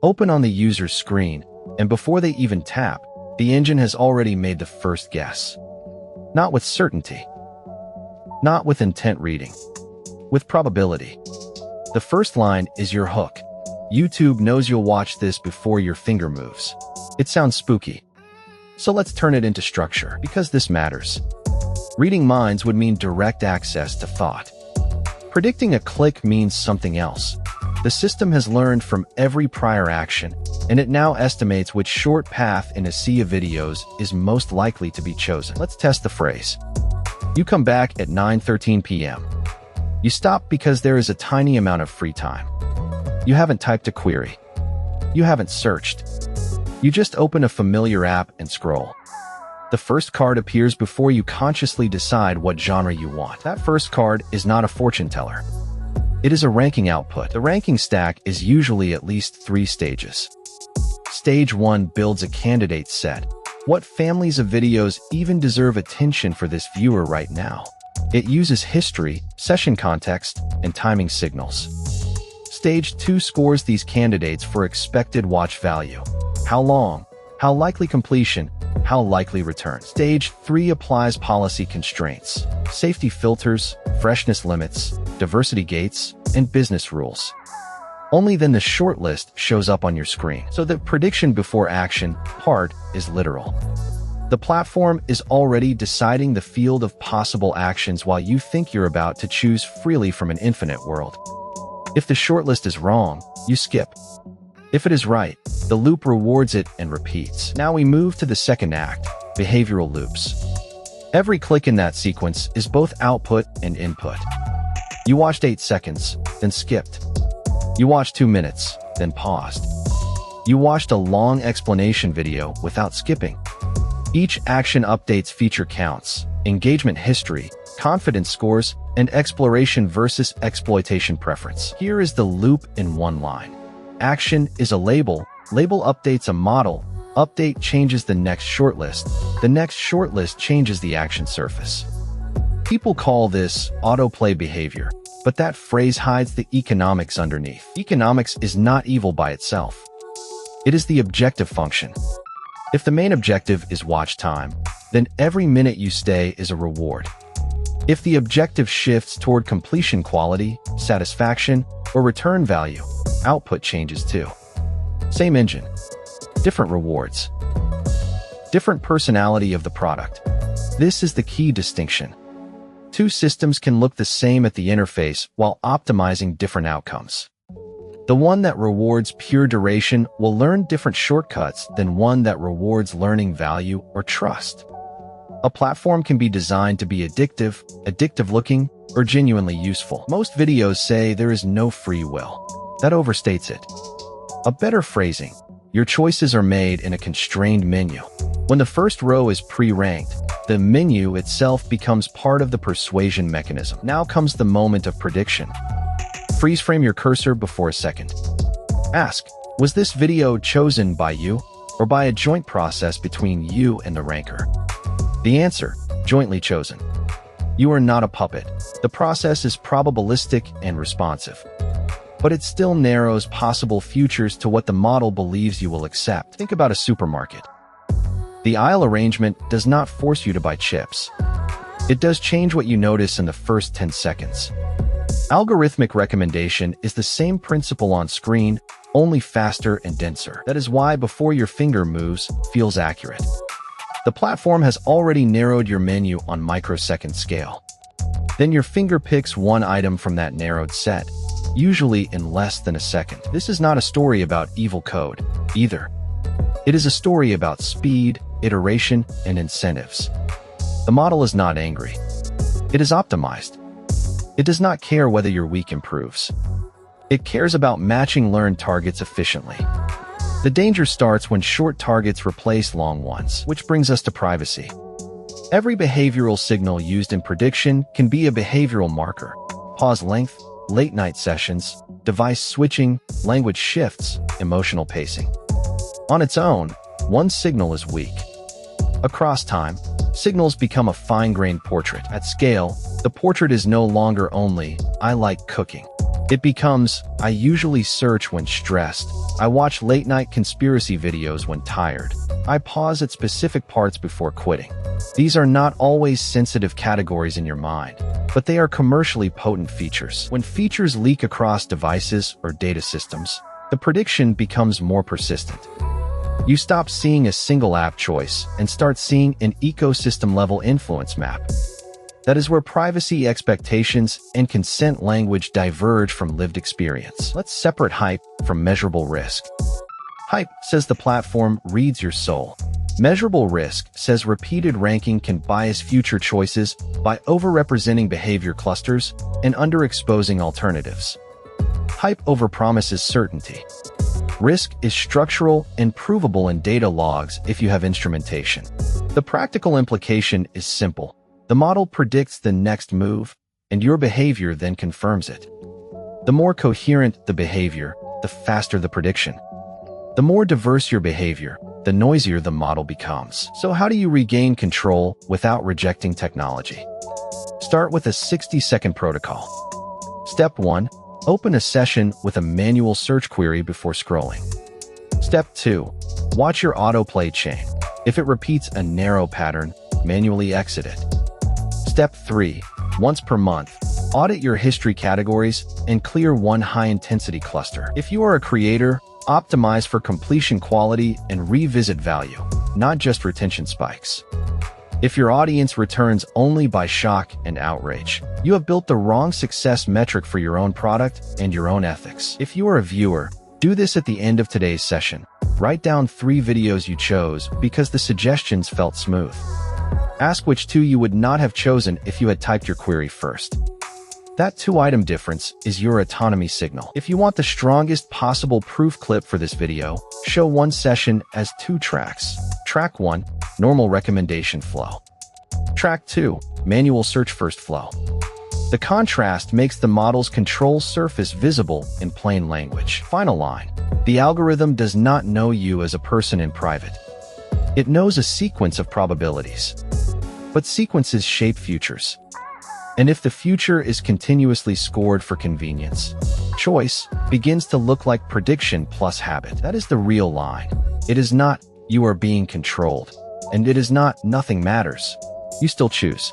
open on the user's screen, and before they even tap, the engine has already made the first guess. Not with certainty. Not with intent reading. With probability. The first line is your hook. YouTube knows you'll watch this before your finger moves. It sounds spooky. So let's turn it into structure, because this matters. Reading minds would mean direct access to thought. Predicting a click means something else. The system has learned from every prior action, and it now estimates which short path in a sea of videos is most likely to be chosen. Let's test the phrase. You come back at 9:13 p.m. You stop because there is a tiny amount of free time. You haven't typed a query. You haven't searched. You just open a familiar app and scroll. The first card appears before you consciously decide what genre you want. That first card is not a fortune teller. It is a ranking output. The ranking stack is usually at least 3 stages. Stage 1 builds a candidate set. What families of videos even deserve attention for this viewer right now? It uses history, session context, and timing signals. Stage 2 scores these candidates for expected watch value. How long? How likely completion? How likely return? Stage 3 applies policy constraints, safety filters, freshness limits, diversity gates, and business rules. Only then the shortlist shows up on your screen. So the prediction before action part is literal. The platform is already deciding the field of possible actions while you think you're about to choose freely from an infinite world. If the shortlist is wrong, you skip. If it is right, the loop rewards it and repeats. Now we move to the second act, behavioral loops. Every click in that sequence is both output and input. You watched 8 seconds, then skipped. You watched 2 minutes, then paused. You watched a long explanation video without skipping. Each action updates feature counts, engagement history, confidence scores, and exploration versus exploitation preference. Here is the loop in one line. Action is a label, label updates a model, update changes the next shortlist, the next shortlist changes the action surface. People call this autoplay behavior, but that phrase hides the economics underneath. Economics is not evil by itself. It is the objective function. If the main objective is watch time, then every minute you stay is a reward. If the objective shifts toward completion quality, satisfaction, or return value, output changes too. Same engine, different rewards, different personality of the product. This is the key distinction. Two systems can look the same at the interface while optimizing different outcomes. The one that rewards pure duration will learn different shortcuts than one that rewards learning value or trust. A platform can be designed to be addictive looking, or genuinely useful. Most videos say there is no free will. That overstates it. A better phrasing, your choices are made in a constrained menu. When the first row is pre-ranked, the menu itself becomes part of the persuasion mechanism. Now comes the moment of prediction. Freeze frame your cursor before a second. Ask, was this video chosen by you, or by a joint process between you and the ranker? The answer, jointly chosen. You are not a puppet. The process is probabilistic and responsive. But it still narrows possible futures to what the model believes you will accept. Think about a supermarket. The aisle arrangement does not force you to buy chips. It does change what you notice in the first 10 seconds. Algorithmic recommendation is the same principle on screen, only faster and denser. That is why before your finger moves feels accurate. The platform has already narrowed your menu on microsecond scale. Then your finger picks one item from that narrowed set, usually in less than a second. This is not a story about evil code, either. It is a story about speed, iteration, and incentives. The model is not angry. It is optimized. It does not care whether your week improves. It cares about matching learned targets efficiently. The danger starts when short targets replace long ones, which brings us to privacy. Every behavioral signal used in prediction can be a behavioral marker. Pause length, late night sessions, device switching, language shifts, emotional pacing. On its own, one signal is weak. Across time, signals become a fine-grained portrait. At scale, the portrait is no longer only, I like cooking. It becomes, I usually search when stressed. I watch late-night conspiracy videos when tired. I pause at specific parts before quitting. These are not always sensitive categories in your mind, but they are commercially potent features. When features leak across devices or data systems, the prediction becomes more persistent. You stop seeing a single app choice and start seeing an ecosystem-level influence map. That is where privacy expectations and consent language diverge from lived experience. Let's separate hype from measurable risk. Hype says the platform reads your soul. Measurable risk says repeated ranking can bias future choices by overrepresenting behavior clusters and underexposing alternatives. Hype overpromises certainty. Risk is structural and provable in data logs if you have instrumentation. The practical implication is simple. The model predicts the next move, and your behavior then confirms it. The more coherent the behavior, the faster the prediction. The more diverse your behavior, the noisier the model becomes. So how do you regain control without rejecting technology? Start with a 60-second protocol. Step 1. Open a session with a manual search query before scrolling. Step 2. Watch your autoplay chain. If it repeats a narrow pattern, manually exit it. Step 3. Once per month, audit your history categories and clear one high-intensity cluster. If you are a creator, optimize for completion quality and revisit value, not just retention spikes. If your audience returns only by shock and outrage, you have built the wrong success metric for your own product and your own ethics. If you are a viewer, do this at the end of today's session. Write down 3 videos you chose because the suggestions felt smooth. Ask which 2 you would not have chosen if you had typed your query first. That 2-item difference is your autonomy signal. If you want the strongest possible proof clip for this video, show one session as 2 tracks. Track 1, normal recommendation flow. Track 2, manual search first flow. The contrast makes the model's control surface visible in plain language. Final line, the algorithm does not know you as a person in private. It knows a sequence of probabilities. But sequences shape futures. And if the future is continuously scored for convenience, choice begins to look like prediction plus habit. That is the real line. It is not, you are being controlled. And it is not, nothing matters. You still choose.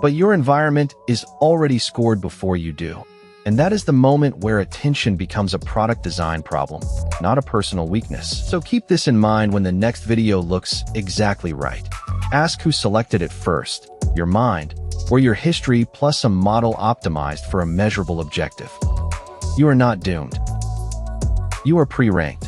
But your environment is already scored before you do. And that is the moment where attention becomes a product design problem, not a personal weakness. So keep this in mind when the next video looks exactly right. Ask who selected it first, your mind, or your history plus a model optimized for a measurable objective. You are not doomed. You are pre-ranked.